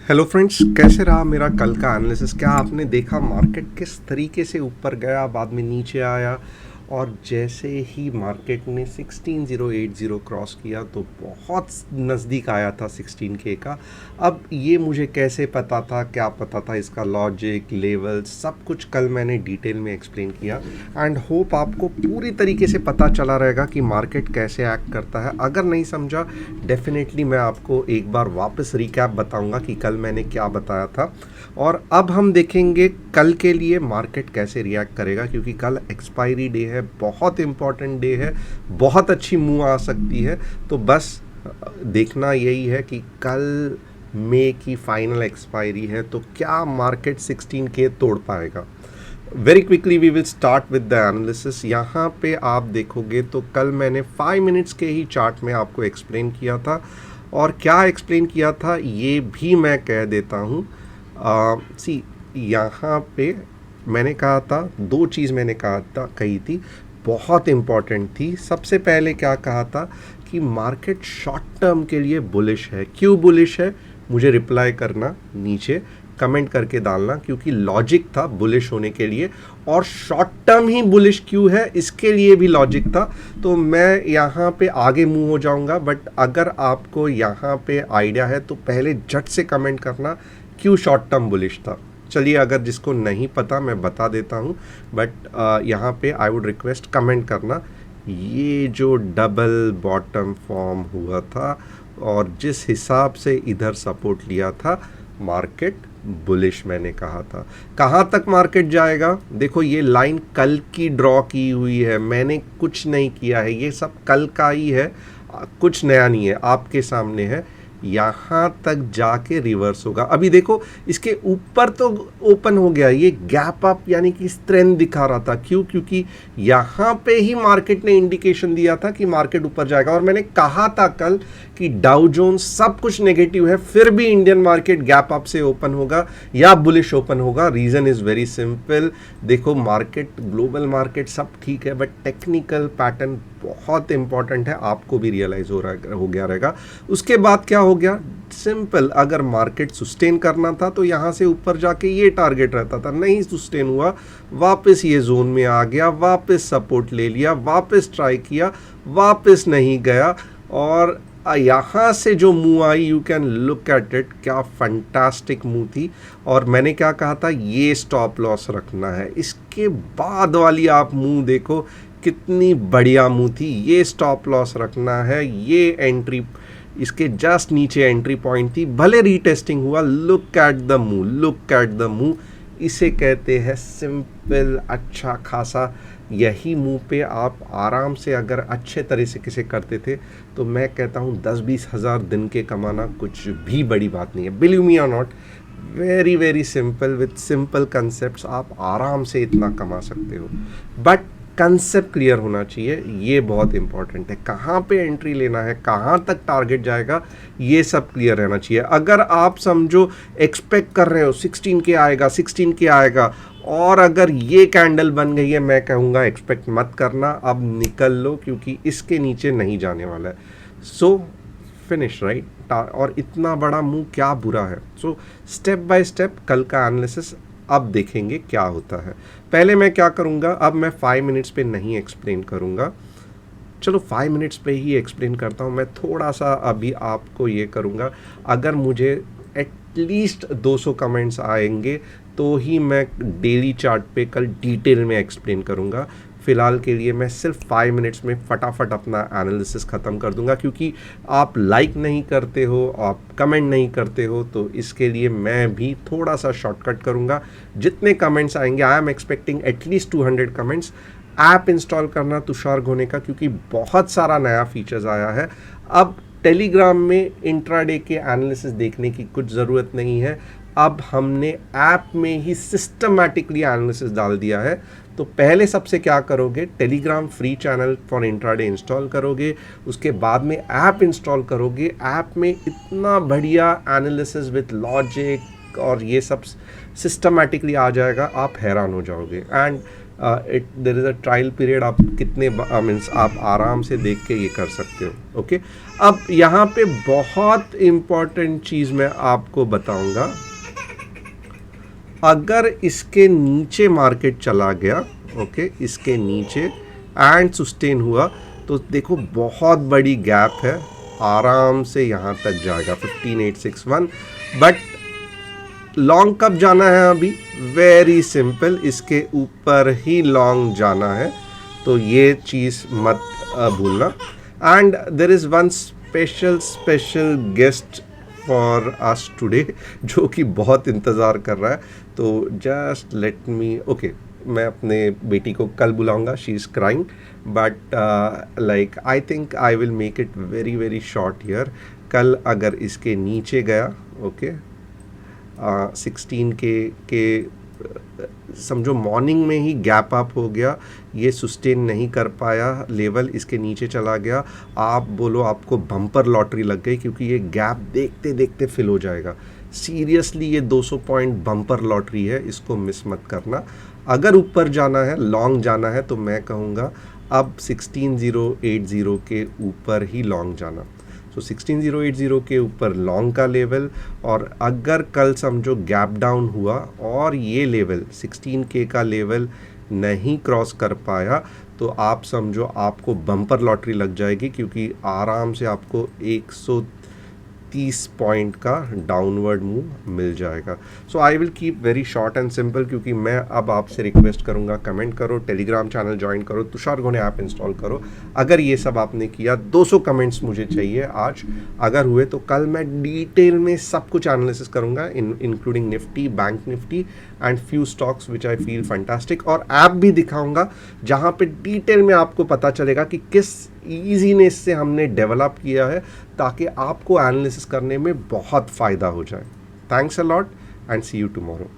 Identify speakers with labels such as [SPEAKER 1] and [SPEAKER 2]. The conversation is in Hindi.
[SPEAKER 1] हेलो फ्रेंड्स, कैसे रहा मेरा कल का एनालिसिस। क्या आपने देखा मार्केट किस तरीके से ऊपर गया, बाद में नीचे आया, और जैसे ही मार्केट ने 16080 क्रॉस किया तो बहुत नज़दीक आया था 16K का। अब ये मुझे कैसे पता था, क्या पता था, इसका लॉजिक, लेवल, सब कुछ कल मैंने डिटेल में एक्सप्लेन किया एंड होप आपको पूरी तरीके से पता चला रहेगा कि मार्केट कैसे एक्ट करता है। अगर नहीं समझा, डेफिनेटली मैं आपको एक बार वापस रिकैप बताऊंगा कि कल मैंने क्या बताया था। और अब हम देखेंगे कल के लिए मार्केट कैसे रिएक्ट करेगा, क्योंकि कल एक्सपायरी डे है, बहुत इंपॉर्टेंट डे है, बहुत अच्छी मूव आ सकती है। तो बस देखना यही है कि कल मई की फाइनल एक्सपायरी है, तो क्या मार्केट 16K तोड़ पाएगा। Very quickly we will start with the analysis. यहाँ पे आप देखोगे तो कल मैंने 5 मिनट्स के ही चार्ट में आपको एक्सप्लेन किया था, और क्या एक्सप्लेन किया था ये भी मैं कह देता हूँ। सी, यहाँ पे मैंने कहा था, दो चीज़ मैंने कही थी, बहुत इम्पॉर्टेंट थी। सबसे पहले क्या कहा था कि मार्केट शॉर्ट टर्म के लिए बुलिश है। क्यों बुलिश है, मुझे रिप्लाई करना, नीचे कमेंट करके डालना, क्योंकि लॉजिक था बुलिश होने के लिए, और शॉर्ट टर्म ही बुलिश क्यों है इसके लिए भी लॉजिक था। तो मैं यहाँ पे आगे मूव हो जाऊँगा, बट अगर आपको यहाँ पे आइडिया है तो पहले झट से कमेंट करना क्यों शॉर्ट टर्म बुलिश था। चलिए, अगर जिसको नहीं पता मैं बता देता हूँ, बट यहाँ पे आई वुड रिक्वेस्ट कमेंट करना। ये जो डबल बॉटम फॉर्म हुआ था और जिस हिसाब से इधर सपोर्ट लिया था, मार्केट बुलिश मैंने कहा था। कहाँ तक मार्केट जाएगा, देखो ये लाइन कल की ड्रॉ की हुई है, मैंने कुछ नहीं किया है, ये सब कल का ही है, कुछ नया नहीं है, आपके सामने है। यहाँ तक जाके रिवर्स होगा। अभी देखो इसके ऊपर तो ओपन हो गया, ये गैप अप यानी कि स्ट्रेंथ दिखा रहा था। क्यों, क्योंकि यहाँ पे ही मार्केट ने इंडिकेशन दिया था कि मार्केट ऊपर जाएगा, और मैंने कहा था कल कि डाउ जोन्स सब कुछ नेगेटिव है, फिर भी इंडियन मार्केट गैप अप से ओपन होगा या बुलिश ओपन होगा। Reason is very simple. देखो मार्केट, ग्लोबल मार्केट सब ठीक है, बट टेक्निकल पैटर्न बहुत इंपॉर्टेंट है, आपको भी रियलाइज हो गया रहेगा। उसके बाद क्या हो गया, सिंपल, अगर मार्केट सस्टेन करना था तो यहाँ से ऊपर जाके ये टारगेट रहता था, नहीं सस्टेन हुआ, वापस ये जोन में आ गया, वापस सपोर्ट ले लिया, वापस ट्राई किया, वापस नहीं गया, और यहाँ से जो move I, you can look at it, क्या फंटास्टिक मूव थी। और मैंने क्या कहा था, ये स्टॉप लॉस रखना है। इसके बाद वाली आप मूव देखो कितनी बढ़िया मूव थी, ये स्टॉप लॉस रखना है, ये एंट्री, इसके जस्ट नीचे एंट्री पॉइंट थी, भले रीटेस्टिंग हुआ। Look at the move, look at the move, इसे कहते हैं सिंपल, अच्छा खासा। यही मूव पे आप आराम से अगर अच्छे तरह से किसे करते थे तो मैं कहता हूँ 10-20 हज़ार दिन के कमाना कुछ भी बड़ी बात नहीं है। बिलीव मी और not, very very simple, with simple concept आप आराम से इतना कमा सकते हो, बट कंसेप्ट क्लियर होना चाहिए, ये बहुत इंपॉर्टेंट है। कहाँ पे एंट्री लेना है, कहाँ तक टारगेट जाएगा, ये सब क्लियर रहना चाहिए। अगर आप समझो एक्सपेक्ट कर रहे हो 16K आएगा, 16K आएगा, और अगर ये कैंडल बन गई है, मैं कहूँगा एक्सपेक्ट मत करना, अब निकल लो, क्योंकि इसके नीचे नहीं जाने वाला है। सो फिनिश, राइट। और इतना बड़ा मूव क्या बुरा है। सो स्टेप बाय स्टेप कल का एनालिसिस अब देखेंगे क्या होता है। पहले मैं क्या करूँगा, अब मैं 5 मिनट्स पे नहीं एक्सप्लेन करूँगा, चलो 5 मिनट्स पे ही एक्सप्लेन करता हूँ। मैं थोड़ा सा अभी आपको ये करूँगा, अगर मुझे एटलीस्ट 200 कमेंट्स आएंगे तो ही मैं डेली चार्ट पे कल डिटेल में एक्सप्लेन करूँगा। फ़िलहाल के लिए मैं सिर्फ 5 मिनट्स में फटाफट अपना एनालिसिस ख़त्म कर दूंगा, क्योंकि आप लाइक नहीं करते हो, आप कमेंट नहीं करते हो, तो इसके लिए मैं भी थोड़ा सा शॉर्टकट करूंगा। जितने कमेंट्स आएंगे, I am expecting at least 200 comments. App install करना तुषार घोने का, क्योंकि बहुत सारा नया फीचर्स आया है। अब टेलीग्राम में इंट्राडे के एनालिसिस देखने की कुछ ज़रूरत नहीं है, अब हमने ऐप में ही सिस्टमैटिकली एनालिसिस डाल दिया है। तो पहले सबसे क्या करोगे, Telegram free channel for intraday install करोगे, उसके बाद में ऐप इंस्टॉल करोगे। ऐप में इतना बढ़िया एनालिसिस विथ लॉजिक और ये सब सिस्टमैटिकली आ जाएगा, आप हैरान हो जाओगे। And there is a trial period, आप कितने मीन्स आप आराम से देख के ये कर सकते हो। ओके, अब यहाँ पे बहुत इम्पॉर्टेंट चीज़ मैं आपको बताऊंगा, अगर इसके नीचे मार्केट चला गया, ओके, इसके नीचे एंड सस्टेन हुआ, तो देखो बहुत बड़ी गैप है, आराम से यहाँ तक जाएगा 15861। बट लॉन्ग कब जाना है अभी? वेरी सिंपल, इसके ऊपर ही लॉन्ग जाना है, तो ये चीज़ मत भूलना। And there is one special guest for us today, जो कि बहुत इंतज़ार कर रहा है, तो जस्ट लेट मी, ओके, मैं अपने बेटी को कल बुलाऊंगा, she is crying, but like I think I will make it very very short here. कल अगर इसके नीचे गया, ओके, 16 के समझो मॉर्निंग में ही गैप अप हो गया, ये सस्टेन नहीं कर पाया, लेवल इसके नीचे चला गया, आप बोलो आपको बम्पर लॉटरी लग गई, क्योंकि ये गैप देखते देखते फिल हो जाएगा। सीरियसली ये 200 पॉइंट बम्पर लॉटरी है, इसको मिस मत करना। अगर ऊपर जाना है, लॉन्ग जाना है, तो मैं कहूँगा अब 16080 के ऊपर ही लॉन्ग जाना। तो 16080 के ऊपर लॉन्ग का लेवल, और अगर कल समझो गैप डाउन हुआ और ये लेवल 16K का लेवल नहीं क्रॉस कर पाया, तो आप समझो आपको बम्पर लॉटरी लग जाएगी, क्योंकि आराम से आपको 130 पॉइंट का डाउनवर्ड मूव मिल जाएगा। So I will keep very short and simple, क्योंकि मैं अब आपसे रिक्वेस्ट करूंगा, कमेंट करो, टेलीग्राम चैनल ज्वाइन करो, तुषार गोने ऐप इंस्टॉल करो। अगर ये सब आपने किया, 200 कमेंट्स मुझे चाहिए आज, अगर हुए तो कल मैं डिटेल में सब कुछ एनालिसिस करूंगा, including Nifty, bank Nifty and few stocks which I feel fantastic, और ऐप भी दिखाऊंगा जहाँ पे डिटेल में आपको पता चलेगा कि किस ईजीनेस से हमने डेवलप किया है, ताकि आपको एनालिसिस करने में बहुत फ़ायदा हो जाए। Thanks a lot and see you tomorrow.